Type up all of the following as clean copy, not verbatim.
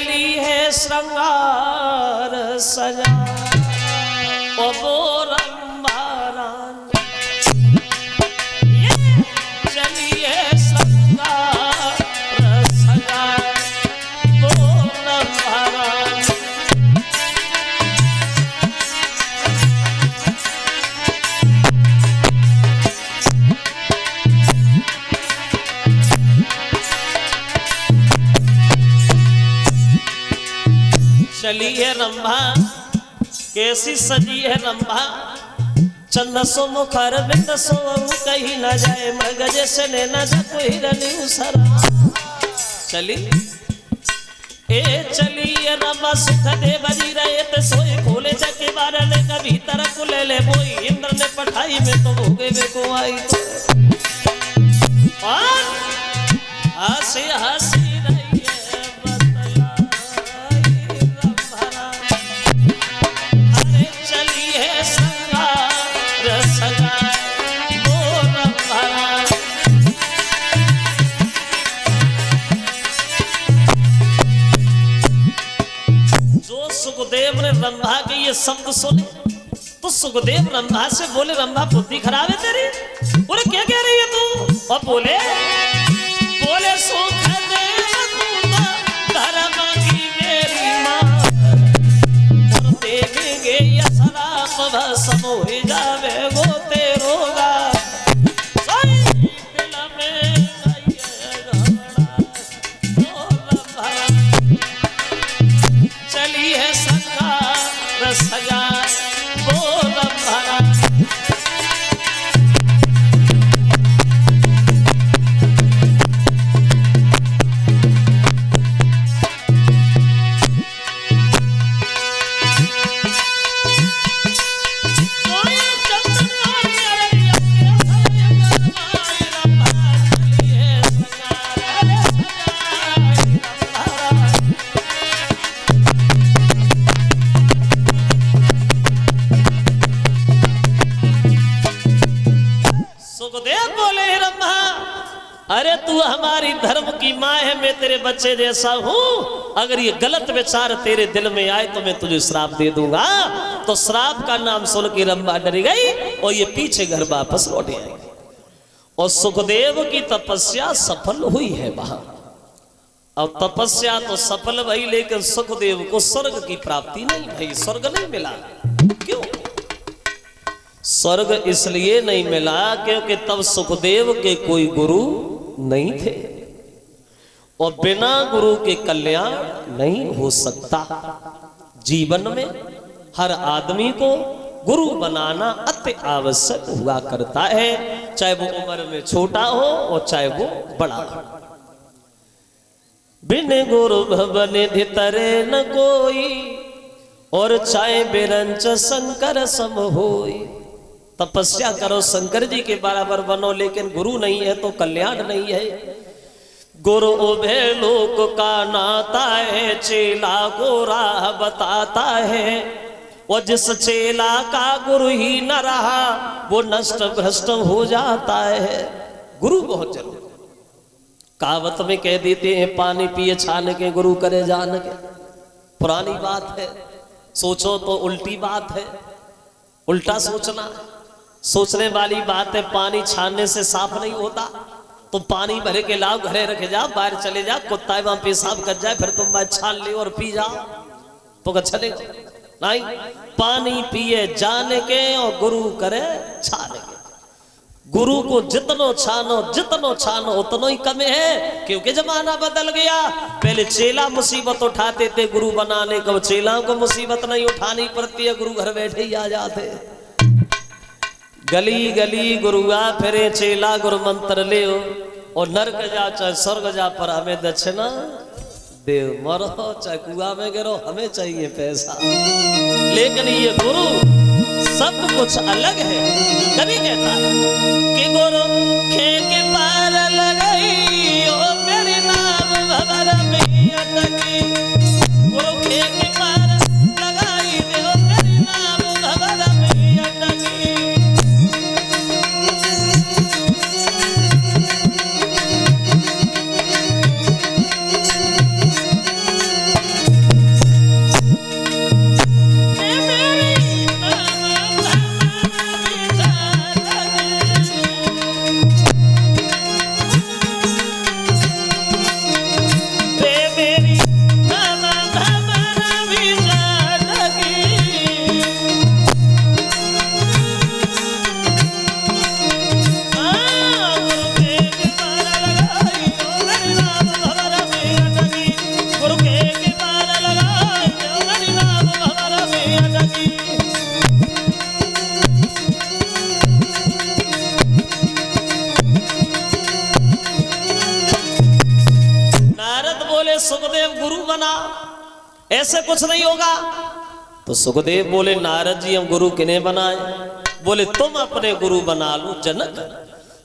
चली है श्रृंगार सजा ओ वो रंभा रानी, चली है श्रृंगार सजा वो रंभा रानी। चली है रंभा, कैसी सजी है रंभा, चंदसो मुखर बिंदसो कहीं न जाए, मगज से न जा कोई रनी उसरा। चली ए चली है रंभा, सुख दे बजी रहे ते सोए, खोले जाके बारह ले कभी तरक ले ले बोई, इंद्र ने पठाई में तो भोगे में को आई तो हंसी हंसी सुखदेव ने रंभा के ये शब्द सुने तो सुखदेव रंभा से बोले, रंभा बुद्धि खराब है तेरी? बोले क्या कह रही है तू? और बोले सुखदेव तू तो धर्म की मेरी मां, और देखेंगे ये शराब भस्म हो जावे वो तेरो गाल। चली है संगार सजा वो रंभा रानी। सुखदेव बोले रंभा, अरे तू हमारी धर्म की माँ है, मैं तेरे बच्चे जैसा हूँ, अगर ये गलत विचार तेरे दिल में आए तो मैं तुझे श्राप दे दूंगा। तो श्राप का नाम सुन के रंभा डर गई और ये पीछे घर वापस लौटे आई। और सुखदेव की तपस्या सफल हुई है वहां। अब तपस्या तो सफल भई, लेकिन सुखदेव को स्वर्ग की प्राप्ति नहीं भई, स्वर्ग नहीं मिला। क्यों? स्वर्ग इसलिए नहीं मिला क्योंकि तब सुखदेव के कोई गुरु नहीं थे, और बिना गुरु के कल्याण नहीं हो सकता। जीवन में हर आदमी को गुरु बनाना अति आवश्यक हुआ करता है, चाहे वो उम्र में छोटा हो और चाहे वो बड़ा हो। बिन गुरु भवन धितरे न कोई, और चाहे बिरंच शंकर सम होई। तपस्या करो, शंकर जी के बराबर बनो, लेकिन गुरु नहीं है तो कल्याण नहीं है। गुरु उभय लोक का नाता है, चेला को राह बताता है, और जिस चेला का गुरु ही न रहा वो नष्ट भ्रष्ट हो जाता है। गुरु बहुत जरूरी। कहावत में कह देते हैं, पानी पिए छान के गुरु करे जान के। पुरानी बात है, सोचो तो उल्टी बात है, उल्टा सोचना। सोचने वाली बात है, पानी छानने से साफ नहीं होता, तो पानी भरे के लाओ, घरे रखे जाओ, बाहर चले जाओ, कुत्ता वहां पेशाब कर जाए, फिर तुम बाहर छान ले और पी जाओ तो चलेगा नहीं। पानी पिए जाने के और गुरु करे छाने के। गुरु को जितनो छानो उतनो ही कम है, क्योंकि जमाना बदल गया। पहले चेला मुसीबत उठाते थे गुरु बनाने को, चेला को मुसीबत नहीं उठानी पड़ती है, गुरु घर बैठे ही आ जाते। गली गली गुरुआ फिरे, चेला गुरु मंत्र ले, और नरक जा चाहे स्वर्ग जा, पर हमें दक्षिणा देव। मरो चाहे कुआ में गिरो, हमें चाहिए पैसा। लेकिन ये गुरु सब कुछ अलग है। कभी कहता है कि गुरु खे के पार लगाई, ओ मेरे नाम भवर में अटकी। गुरु खे के पार लगाई दे, ओ मेरे नाम भवर में अटकी। ऐसे कुछ नहीं होगा। तो सुखदेव बोले नारद जी हम गुरु किन्हें बनाए? बोले तुम अपने गुरु बना लो जनक।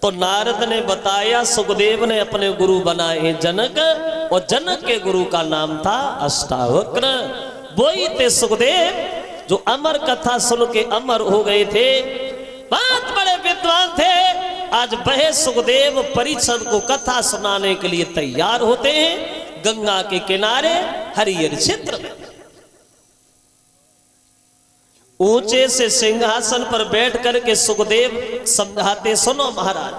तो नारद ने बताया सुखदेव ने अपने गुरु बनाए जनक, और जनक के गुरु का नाम था अष्टावक्र। वही थे सुखदेव जो अमर कथा सुन के अमर हो गए थे, बहुत बड़े विद्वान थे। आज वह सुखदेव परिषद को कथा सुनाने के लिए तैयार होते हैं गंगा के किनारे हरियर क्षेत्र में। ऊंचे से सिंहासन पर बैठ करके सुखदेव समझाते, सुनो महाराज,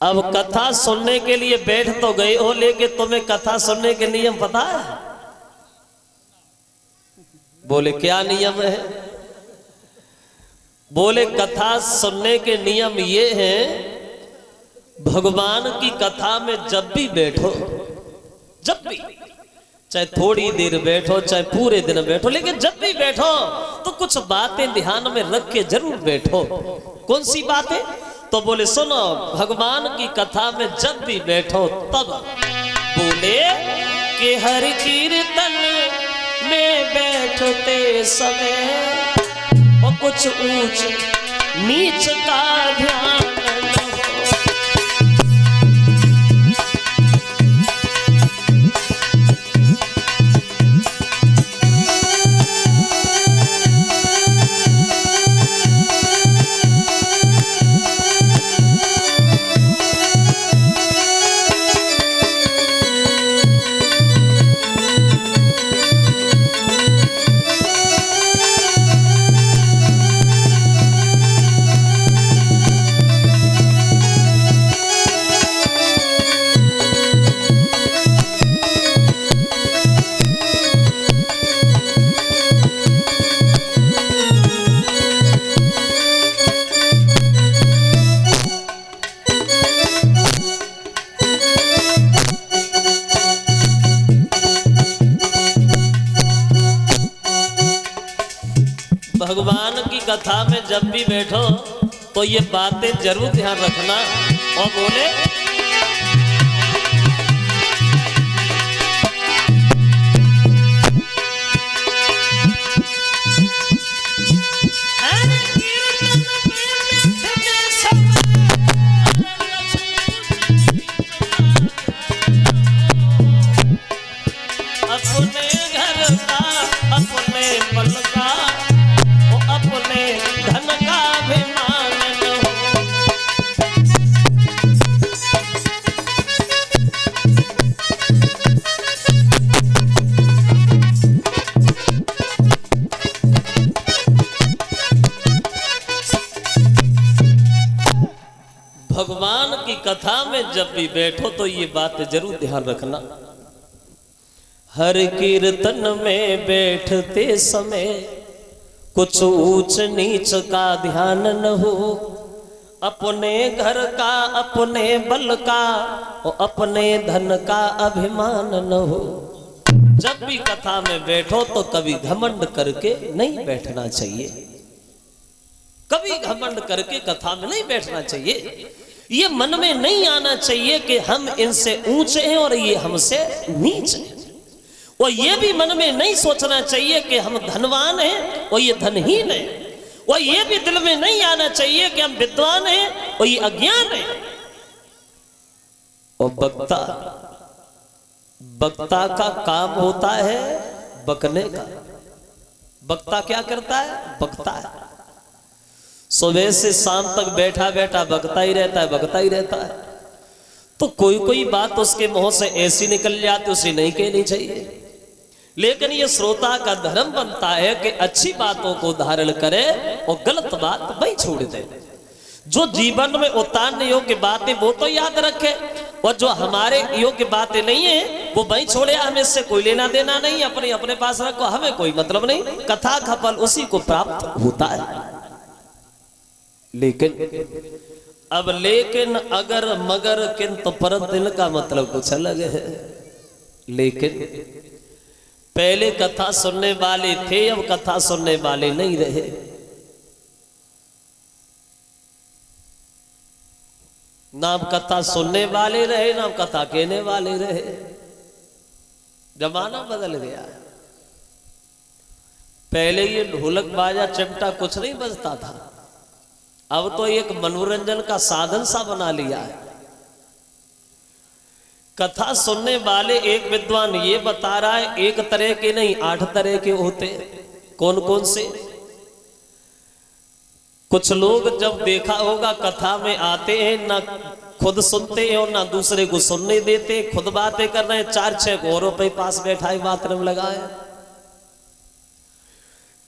अब कथा सुनने के लिए बैठ तो गए हो, लेकिन तुम्हें कथा सुनने के नियम पता है? बोले क्या नियम है? बोले कथा सुनने के नियम ये हैं, भगवान की कथा में जब भी बैठो, जब भी, चाहे थोड़ी देर बैठो चाहे पूरे दिन बैठो, लेकिन जब भी बैठो तो कुछ बातें ध्यान में रख के जरूर बैठो। कौन सी बातें? तो बोले सुनो, भगवान की कथा में जब भी बैठो तब बोले कि हर कीर्तन में बैठते समय और कुछ ऊंच नीच का ध्यान न हो। भगवान की कथा में जब भी बैठो तो ये बातें जरूर ध्यान रखना। और बोले अपने घर का, अपने पल का, अपने धन का अभिमान न हो। भगवान की कथा में जब भी बैठो तो ये बात जरूर ध्यान रखना। हर कीर्तन में बैठते समय कुछ ऊंच नीच का ध्यान न हो। अपने घर का, अपने बल का और अपने धन का अभिमान न हो। जब भी कथा में बैठो तो कभी घमंड करके नहीं बैठना चाहिए, कभी घमंड करके कथा में नहीं बैठना चाहिए। ये मन में नहीं आना चाहिए कि हम इनसे ऊंचे हैं और ये हमसे नीच हैं। और ये भी मन में नहीं सोचना चाहिए कि हम धनवान हैं और ये धनहीन हैं। और ये भी दिल में नहीं आना चाहिए कि हम विद्वान हैं और ये अज्ञान हैं। और वक्ता का काम होता है बकने का। वक्ता क्या करता है? बकता है। सुबह से शाम तक बैठा बैठा बकता ही रहता है, बकता ही रहता है। तो कोई कोई बात उसके मुंह से ऐसी निकल जाती, उसे नहीं कहनी चाहिए। लेकिन ये श्रोता का धर्म बनता है कि अच्छी बातों को धारण करे और गलत बात वही छोड़ दे। जो जीवन में उतारने योग्य बातें वो तो याद रखे, और जो हमारे योग्य बातें नहीं है वो वही छोड़े। हमें इससे कोई लेना देना नहीं, अपने अपने पास रखो, हमें कोई मतलब नहीं। कथा का फल उसी को प्राप्त होता है। लेकिन अगर मगर किंतु परंतु इनका मतलब कुछ अलग है। लेकिन पहले कथा सुनने वाले थे, अब कथा सुनने वाले नहीं रहे। नाम कथा सुनने वाले रहे, नाम कथा कहने वाले रहे। जमाना बदल गया। पहले ये ढोलक बाजा चिमटा कुछ नहीं बजता था, अब तो एक मनोरंजन का साधन सा बना लिया है। कथा सुनने वाले एक विद्वान ये बता रहा है, एक तरह के नहीं 8 तरह के होते। कौन कौन से? कुछ लोग जब देखा होगा कथा में आते हैं, ना खुद सुनते हैं और ना दूसरे को सुनने देते, खुद बातें कर रहे हैं, 4-6 औरों पे पास बैठा है बात में लगाए।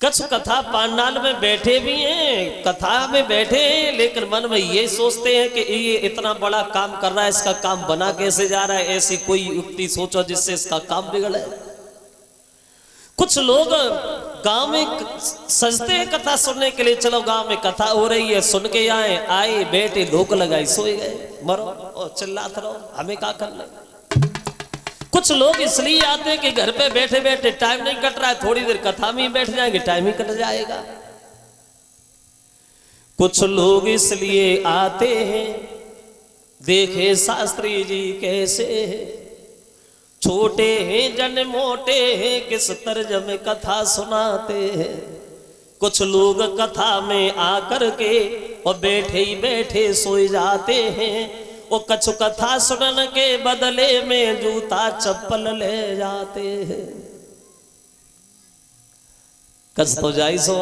कुछ कथा पांडाल में बैठे भी हैं, कथा में बैठे हैं, लेकिन मन में ये सोचते हैं कि ये इतना बड़ा काम कर रहा है, इसका काम बना कैसे जा रहा है, ऐसी कोई युक्ति सोचो जिससे इसका काम बिगड़े। कुछ लोग गांव में सजते हैं कथा सुनने के लिए, चलो गांव में कथा हो रही है सुन के आए बैठे, धोख लगाई सोए गए, मरो और चिल्लाते रहो, हमें क्या करना। कुछ लोग इसलिए आते हैं कि घर पे बैठे बैठे टाइम नहीं कट रहा है, थोड़ी देर कथा में ही बैठ जाएंगे, टाइम ही कट जाएगा। कुछ लोग इसलिए आते हैं, देखे शास्त्री जी कैसे हैं, छोटे हैं जन मोटे हैं, किस तर्ज में कथा सुनाते हैं। कुछ लोग कथा में आकर के और बैठे ही बैठे सोए जाते हैं, वो कछु कथा सुनन के बदले में जूता चप्पल ले जाते हैं। कस तो जाई सो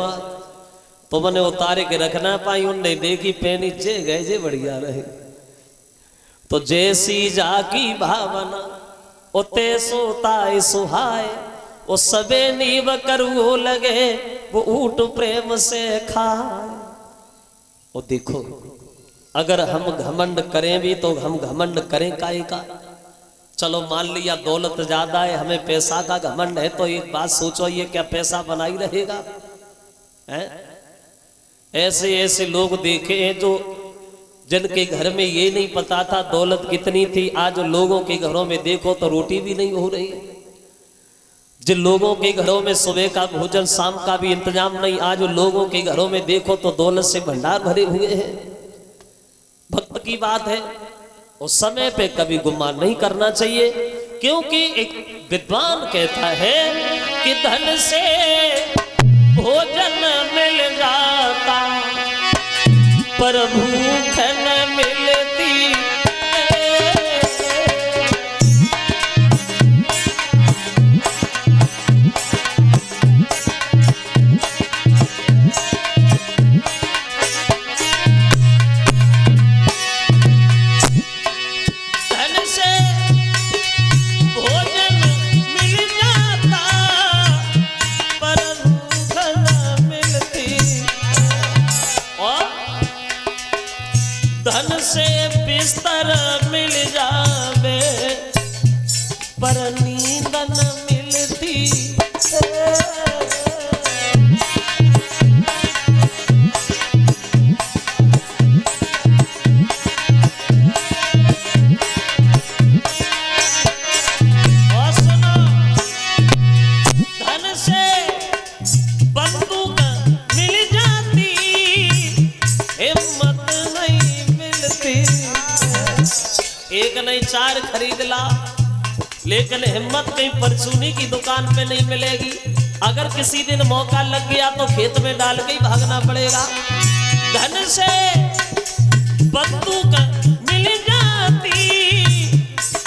तो मैंने उतारे के रखना पाई, उनने देखी पहनी जे गए जे बढ़िया रहे। तो जैसी जाकी भावना उते सोता सुहाए, वो सबे नीव कर वो लगे, वो ऊट प्रेम से खाए। वो देखो, अगर हम घमंड करें भी तो हम घमंड करें काहे का? चलो मान लिया दौलत ज्यादा है, हमें पैसा का घमंड है, तो एक बात सोचो, ये क्या पैसा बना ही रहेगा? ऐसे ऐसे लोग देखे हैं जो जिनके घर में ये नहीं पता था दौलत कितनी थी, आज लोगों के घरों में देखो तो रोटी भी नहीं हो रही। जिन लोगों के घरों में सुबह का भोजन शाम का भी इंतजाम नहीं, आज लोगों के घरों में देखो तो दौलत से भंडार भरे हुए हैं। भक्त की बात है, उस समय पे कभी गुमान नहीं करना चाहिए, क्योंकि एक विद्वान कहता है कि धन से भोजन मिल जाता पर भूख न मिलती। धन से बिस्तर मिल जावे पर नींद न मिलती। और सुनो, धन से बंदूक मिल जाती, हिम्मत एक नहीं 4 खरीद ला, लेकिन हिम्मत कहीं परचूनी की दुकान पे नहीं मिलेगी। अगर किसी दिन मौका लग गया तो खेत में डाल के ही भागना पड़ेगा। धन से बंदूक मिल जाती,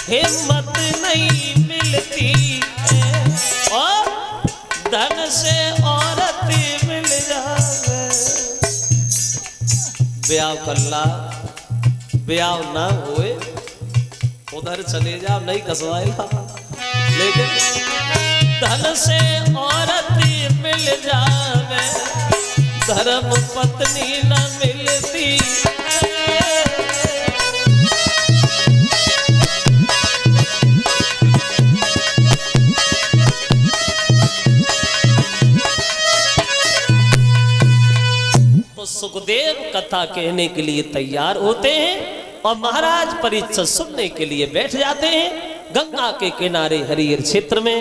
हिम्मत नहीं मिलती, और धन से औरत मिल जाए। ब्याह कल्ला ब्याह ना हुए उधर चले जाओ, नहीं कसवाएगा, लेकिन धन से औरत मिल जावे, धर्म पत्नी न मिलती। तो सुखदेव कथा कहने के लिए तैयार होते हैं और महाराज परीक्षित सुनने के लिए बैठ जाते हैं। गंगा के किनारे हरिहर क्षेत्र में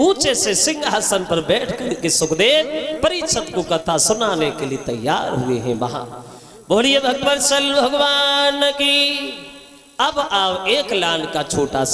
ऊंचे से सिंहासन पर बैठ करके सुखदेव परीक्षित को कथा सुनाने के लिए तैयार हुए हैं। वहां बोलिए भगवान भगवान की। अब आओ एक लाल का छोटा सा